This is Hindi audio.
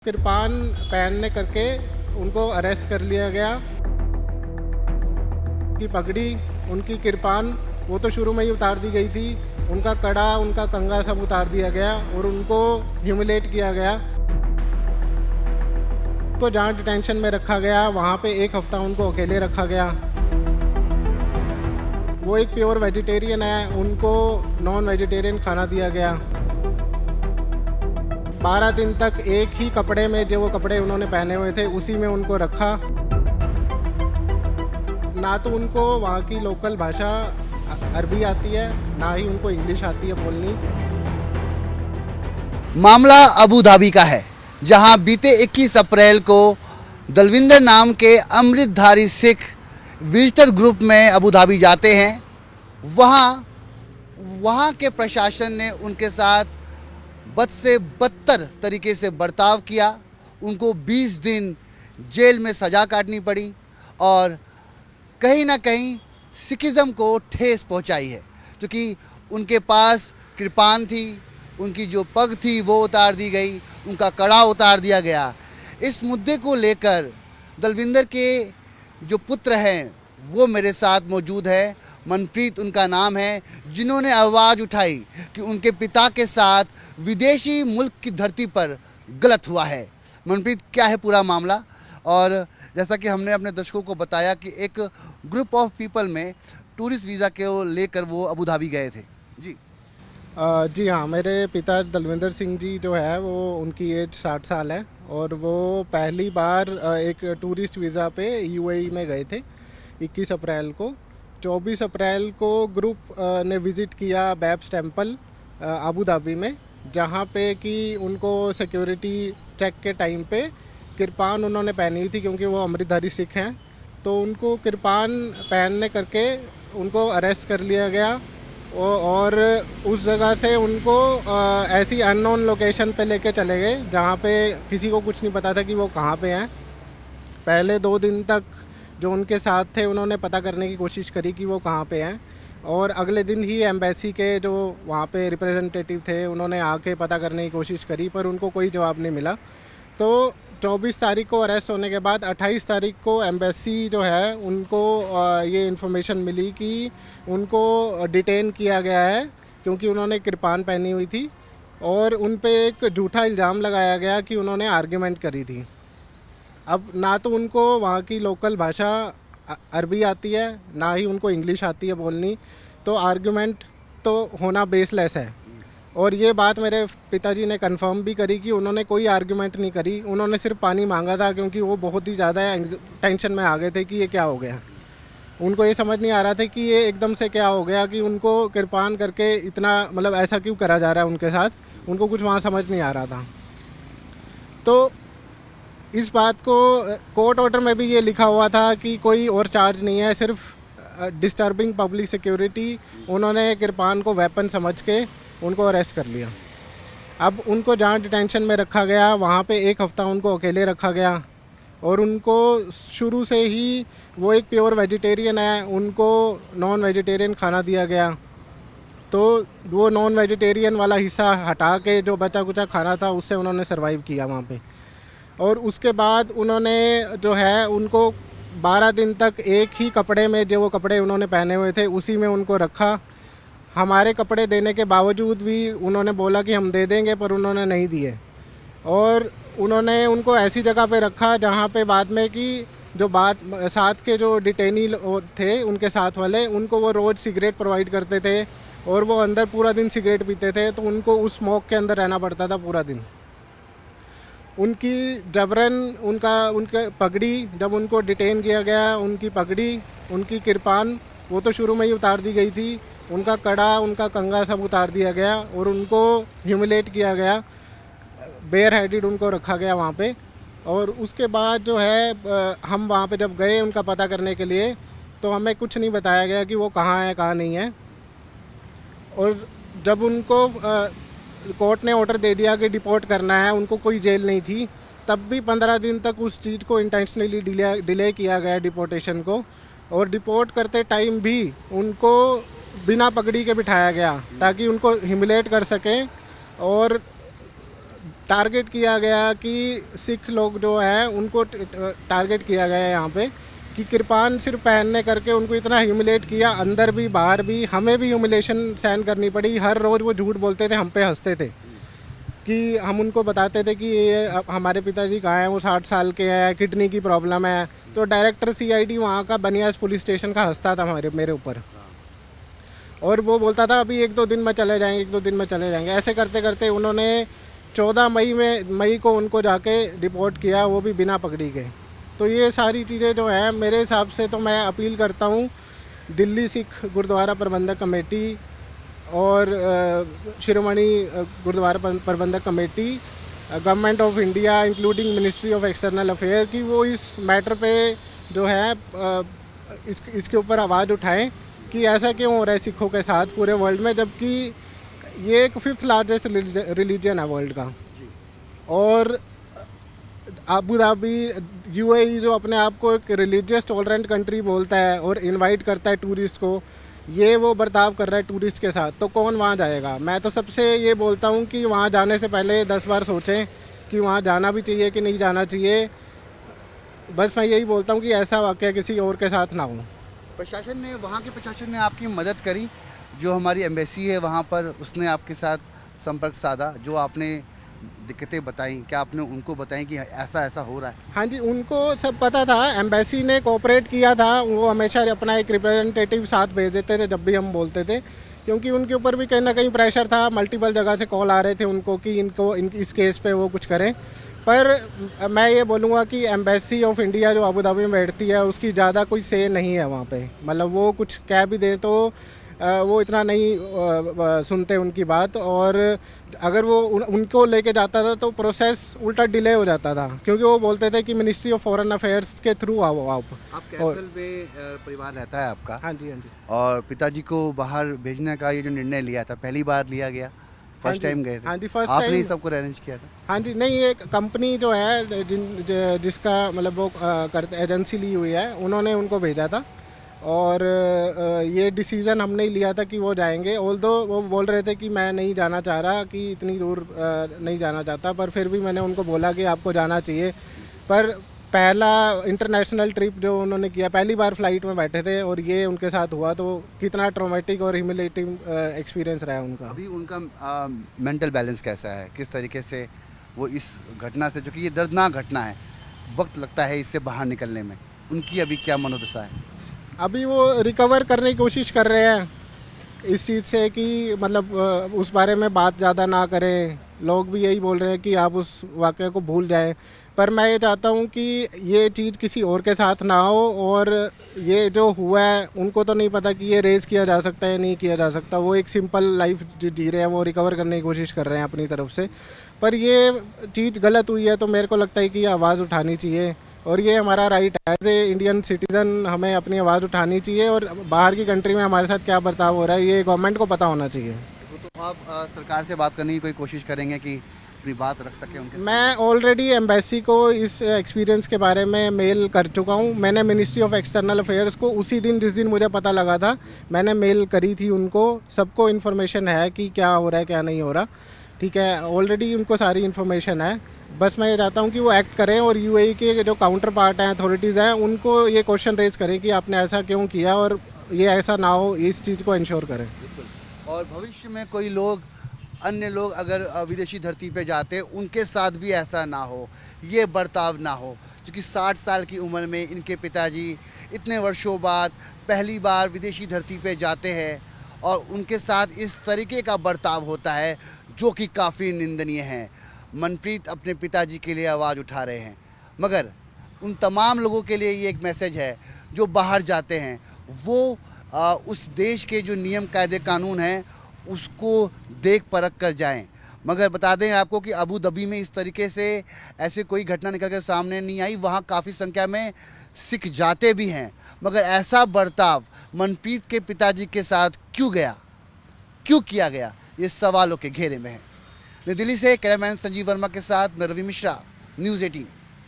कृपान पहनने करके उनको अरेस्ट कर लिया गया। उनकी पगड़ी, उनकी कृपान वो तो शुरू में ही उतार दी गई थी। उनका कड़ा, उनका कंगा सब उतार दिया गया और उनको ह्यूमिलेट किया गया। उनको जहाँ डिटेंशन में रखा गया वहाँ पे 1 हफ्ता उनको अकेले रखा गया। वो एक प्योर वेजिटेरियन है, उनको नॉन वेजिटेरियन खाना दिया गया। 12 दिन तक एक ही कपड़े में, जो वो कपड़े उन्होंने पहने हुए थे उसी में उनको रखा। ना तो उनको वहाँ की लोकल भाषा अरबी आती है, ना ही उनको इंग्लिश आती है बोलनी। मामला अबू धाबी का है, जहां बीते 21 अप्रैल को दलविंदर नाम के अमृतधारी सिख विजिटर ग्रुप में अबू धाबी जाते हैं। वहाँ के प्रशासन ने उनके साथ बद से बदतर तरीके से बर्ताव किया। उनको 20 दिन जेल में सज़ा काटनी पड़ी और कहीं ना कहीं सिखिज़्म को ठेस पहुंचाई है, क्योंकि उनके पास कृपान थी, उनकी जो पग थी वो उतार दी गई, उनका कड़ा उतार दिया गया। इस मुद्दे को लेकर दलविंदर के जो पुत्र हैं वो मेरे साथ मौजूद है। मनप्रीत उनका नाम है, जिन्होंने आवाज़ उठाई कि उनके पिता के साथ विदेशी मुल्क की धरती पर गलत हुआ है। मनप्रीत, क्या है पूरा मामला? और जैसा कि हमने अपने दर्शकों को बताया कि एक ग्रुप ऑफ पीपल में टूरिस्ट वीज़ा को लेकर वो अबू धाबी गए थे। जी जी हाँ, मेरे पिता दलविंदर सिंह जी जो है वो, उनकी एज 60 साल है और वो पहली बार एक टूरिस्ट वीज़ा पे यूएई में गए थे 21 अप्रैल को। 24 अप्रैल को ग्रुप ने विज़िट किया बैब्स टेम्पल अबू धाबी में, जहाँ पे कि उनको सिक्योरिटी चेक के टाइम पे कृपान उन्होंने पहनी हुई थी, क्योंकि वो अमृतधारी सिख हैं। तो उनको कृपान पहनने करके उनको अरेस्ट कर लिया गया और उस जगह से उनको ऐसी अननोन लोकेशन पे लेके चले गए जहाँ पे किसी को कुछ नहीं पता था कि वो कहाँ पे हैं। पहले 2 दिन तक जो उनके साथ थे उन्होंने पता करने की कोशिश करी कि वो कहाँ पे हैं, और अगले दिन ही एम्बेसी के जो वहाँ पे रिप्रेजेंटेटिव थे उन्होंने आके पता करने की कोशिश करी, पर उनको कोई जवाब नहीं मिला। तो 24 तारीख को अरेस्ट होने के बाद 28 तारीख को एम्बेसी जो है उनको ये इन्फॉर्मेशन मिली कि उनको डिटेन किया गया है, क्योंकि उन्होंने कृपान पहनी हुई थी और उन पे एक झूठा इल्ज़ाम लगाया गया कि उन्होंने आर्ग्यूमेंट करी थी। अब ना तो उनको वहाँ की लोकल भाषा अरबी आती है, ना ही उनको इंग्लिश आती है बोलनी, तो आर्ग्यूमेंट तो होना बेसलेस है। और ये बात मेरे पिताजी ने कंफर्म भी करी कि उन्होंने कोई आर्ग्यूमेंट नहीं करी, उन्होंने सिर्फ पानी मांगा था, क्योंकि वो बहुत ही ज़्यादा टेंशन में आ गए थे कि ये क्या हो गया। उनको ये समझ नहीं आ रहा था कि ये एकदम से क्या हो गया, कि उनको कृपान करके इतना, मतलब ऐसा क्यों करा जा रहा है उनके साथ, उनको कुछ वहाँ समझ नहीं आ रहा था। तो इस बात को कोर्ट ऑर्डर में भी ये लिखा हुआ था कि कोई और चार्ज नहीं है, सिर्फ डिस्टर्बिंग पब्लिक सिक्योरिटी। उन्होंने कृपान को वेपन समझ के उनको अरेस्ट कर लिया। अब उनको जहाँ डिटेंशन में रखा गया वहाँ पे 1 हफ्ता उनको अकेले रखा गया और उनको शुरू से ही, वो एक प्योर वेजिटेरियन है, उनको नॉन वेजिटेरियन खाना दिया गया। तो वो नॉन वेजिटेरियन वाला हिस्सा हटा के जो बचा कुचा खाना था उससे उन्होंने सर्वाइव किया वहाँ पे। और उसके बाद उन्होंने जो है उनको 12 दिन तक एक ही कपड़े में, जो वो कपड़े उन्होंने पहने हुए थे उसी में उनको रखा। हमारे कपड़े देने के बावजूद भी उन्होंने बोला कि हम दे देंगे, पर उन्होंने नहीं दिए। और उन्होंने उनको ऐसी जगह पे रखा जहाँ पे बाद में कि जो साथ के जो डिटेनी थे उनके साथ वाले, उनको वो रोज़ सिगरेट प्रोवाइड करते थे और वो अंदर पूरा दिन सिगरेट पीते थे, तो उनको उस स्मोक के अंदर रहना पड़ता था पूरा दिन। उनकी जबरन उनके पगड़ी, जब उनको डिटेन किया गया, उनकी पगड़ी, उनकी कृपान वो तो शुरू में ही उतार दी गई थी, उनका कड़ा, उनका कंगा सब उतार दिया गया और उनको ह्यूमिलेट किया गया, बेयर हेडेड उनको रखा गया वहाँ पे। और उसके बाद जो है हम वहाँ पे जब गए उनका पता करने के लिए, तो हमें कुछ नहीं बताया गया कि वो कहाँ है कहाँ नहीं है। और जब उनको कोर्ट ने ऑर्डर दे दिया कि डिपोर्ट करना है, उनको कोई जेल नहीं थी, तब भी 15 दिन तक उस चीज़ को इंटेंशनली डिले किया गया डिपोर्टेशन को। और डिपोर्ट करते टाइम भी उनको बिना पगड़ी के बिठाया गया ताकि उनको ह्यूमिलेट कर सकें और टारगेट किया गया कि सिख लोग जो हैं उनको टारगेट किया गया है यहाँ पे कि कृपान सिर्फ पहनने करके उनको इतना ह्यूमिलेट किया, अंदर भी बाहर भी हमें भी ह्यूमिलेशन सहन करनी पड़ी। हर रोज़ वो झूठ बोलते थे, हम पे हंसते थे कि हम उनको बताते थे कि ये हमारे पिताजी कहाँ हैं, वो 60 साल के हैं, किडनी की प्रॉब्लम है। तो डायरेक्टर सीआईडी वहाँ का बनियास पुलिस स्टेशन का हंसता था मेरे ऊपर, और वो बोलता था अभी 1-2 दिन में चले जाएंगे, 1-2 दिन में चले जाएंगे। ऐसे करते करते उन्होंने 14 मई को उनको जाके रिपोर्ट किया, वो भी बिना पकड़ी के। तो ये सारी चीज़ें जो हैं मेरे हिसाब से, तो मैं अपील करता हूँ दिल्ली सिख गुरुद्वारा प्रबंधक कमेटी और शिरोमणि गुरुद्वारा प्रबंधक committee, government of India including ministry of external affair की वो इस मैटर पे जो है इसके ऊपर आवाज़ उठाएं कि ऐसा क्यों हो रहा है सिखों के साथ पूरे वर्ल्ड में, जबकि ये एक 5th लार्जेस्ट रिलीजन है वर्ल्ड का। और अबू धाबी यूएई जो अपने आप को एक रिलीजियस टॉलरेंट कंट्री बोलता है और इनवाइट करता है टूरिस्ट को, ये वो बर्ताव कर रहा है टूरिस्ट के साथ, तो कौन वहाँ जाएगा। मैं तो सबसे ये बोलता हूँ कि वहाँ जाने से पहले 10 बार सोचें कि वहाँ जाना भी चाहिए कि नहीं जाना चाहिए। बस मैं यही बोलता हूँ कि ऐसा वाक़या किसी और के साथ ना हो। प्रशासन ने, वहाँ के प्रशासन ने आपकी मदद करी? जो हमारी एम्बेसी है वहाँ पर, उसने आपके साथ संपर्क साधा? जो आपने दिक्कतें बताई, क्या आपने उनको बताई कि ऐसा ऐसा हो रहा है? हाँ जी, उनको सब पता था, एम्बेसी ने कोऑपरेट किया था। वो हमेशा अपना एक रिप्रेजेंटेटिव साथ भेज देते थे जब भी हम बोलते थे, क्योंकि उनके ऊपर भी कहीं ना कहीं प्रेशर था। मल्टीपल जगह से कॉल आ रहे थे उनको कि इस केस पे वो कुछ करें। पर मैं ये बोलूँगा कि एम्बेसी ऑफ इंडिया जो अबू धाबी में बैठती है उसकी ज़्यादा कोई से नहीं है वहाँ पे। मतलब वो कुछ कह भी दें तो वो इतना नहीं सुनते उनकी बात, और अगर वो उनको लेके जाता था तो प्रोसेस उल्टा डिले हो जाता था, क्योंकि वो बोलते थे कि मिनिस्ट्री ऑफ फॉरेन अफेयर्स के थ्रू आओ आप। कैपिटल में परिवार रहता है आपका? हाँ जी, हाँ जी। और पिताजी को बाहर भेजने का ये जो निर्णय लिया था, पहली बार लिया गया? फर्स्ट टाइम गए थे? हाँ जी, फर्स्ट आपने ही टाइम। सबको अरेंज किया था? हाँ जी, नहीं, एक कंपनी जो है जिसका मतलब वो करते एजेंसी ली हुई है, उन्होंने उनको भेजा था। और ये डिसीज़न हमने ही लिया था कि वो जाएंगे। ऑल्दो वो बोल रहे थे कि मैं नहीं जाना चाह रहा, कि इतनी दूर नहीं जाना चाहता, पर फिर भी मैंने उनको बोला कि आपको जाना चाहिए। पर पहला इंटरनेशनल ट्रिप जो उन्होंने किया, पहली बार फ्लाइट में बैठे थे और ये उनके साथ हुआ, तो कितना ट्रॉमेटिक और ह्यूमिलेटिंग एक्सपीरियंस रहा है उनका। अभी उनका मेंटल बैलेंस कैसा है? किस तरीके से वो इस घटना से, जो कि ये दर्दनाक घटना है, वक्त लगता है इससे बाहर निकलने में, उनकी अभी क्या मनोदशा है? अभी वो रिकवर करने की कोशिश कर रहे हैं इस चीज़ से कि मतलब उस बारे में बात ज़्यादा ना करें। लोग भी यही बोल रहे हैं कि आप उस वाक़ये को भूल जाएं, पर मैं ये चाहता हूँ कि ये चीज़ किसी और के साथ ना हो। और ये जो हुआ है, उनको तो नहीं पता कि ये रेज़ किया जा सकता है या नहीं किया जा सकता। वो एक सिंपल लाइफ जी रहे हैं, वो रिकवर करने की कोशिश कर रहे हैं अपनी तरफ से। पर ये चीज़ गलत हुई है तो मेरे को लगता है कि आवाज़ उठानी चाहिए, और ये हमारा राइट है। एज ए इंडियन सिटीज़न हमें अपनी आवाज़ उठानी चाहिए, और बाहर की कंट्री में हमारे साथ क्या बर्ताव हो रहा है ये गवर्नमेंट को पता होना चाहिए। तो आप सरकार से बात करने की कोई कोशिश करेंगे कि अपनी बात रख सकें उनके साथ? मैं ऑलरेडी एम्बेसी को इस एक्सपीरियंस के बारे में मेल कर चुका हूँ। मैंने मिनिस्ट्री ऑफ एक्सटर्नल अफेयर्स को उसी दिन जिस दिन मुझे पता लगा था, मैंने मेल करी थी उनको। सबको इन्फॉर्मेशन है कि क्या हो रहा है क्या नहीं हो रहा, ठीक है। ऑलरेडी उनको सारी इन्फॉर्मेशन है। बस मैं ये चाहता हूँ कि वो एक्ट करें, और यूएई के जो काउंटर पार्ट हैं, अथॉरिटीज़ हैं, उनको ये क्वेश्चन रेज करें कि आपने ऐसा क्यों किया, और ये ऐसा ना हो, इस चीज़ को इंश्योर करें। और भविष्य में कोई लोग, अन्य लोग अगर विदेशी धरती पे जाते, उनके साथ भी ऐसा ना हो, ये बर्ताव ना हो। क्योंकि 60 साल की उम्र में इनके पिताजी इतने वर्षों बाद पहली बार विदेशी धरती पे जाते हैं, और उनके साथ इस तरीके का बर्ताव होता है जो कि काफ़ी निंदनीय है। मनप्रीत अपने पिताजी के लिए आवाज़ उठा रहे हैं, मगर उन तमाम लोगों के लिए ये एक मैसेज है जो बाहर जाते हैं, वो उस देश के जो नियम कायदे कानून हैं उसको देख परख कर जाएं। मगर बता दें आपको कि अबू धाबी में इस तरीके से ऐसे कोई घटना निकल कर सामने नहीं आई। वहाँ काफ़ी संख्या में सिख जाते भी हैं, मगर ऐसा बर्ताव मनप्रीत के पिताजी के साथ क्यों किया गया, ये सवालों के घेरे में है। नई दिल्ली से कैमरामैन संजीव वर्मा के साथ मैं रवि मिश्रा, न्यूज़ 18।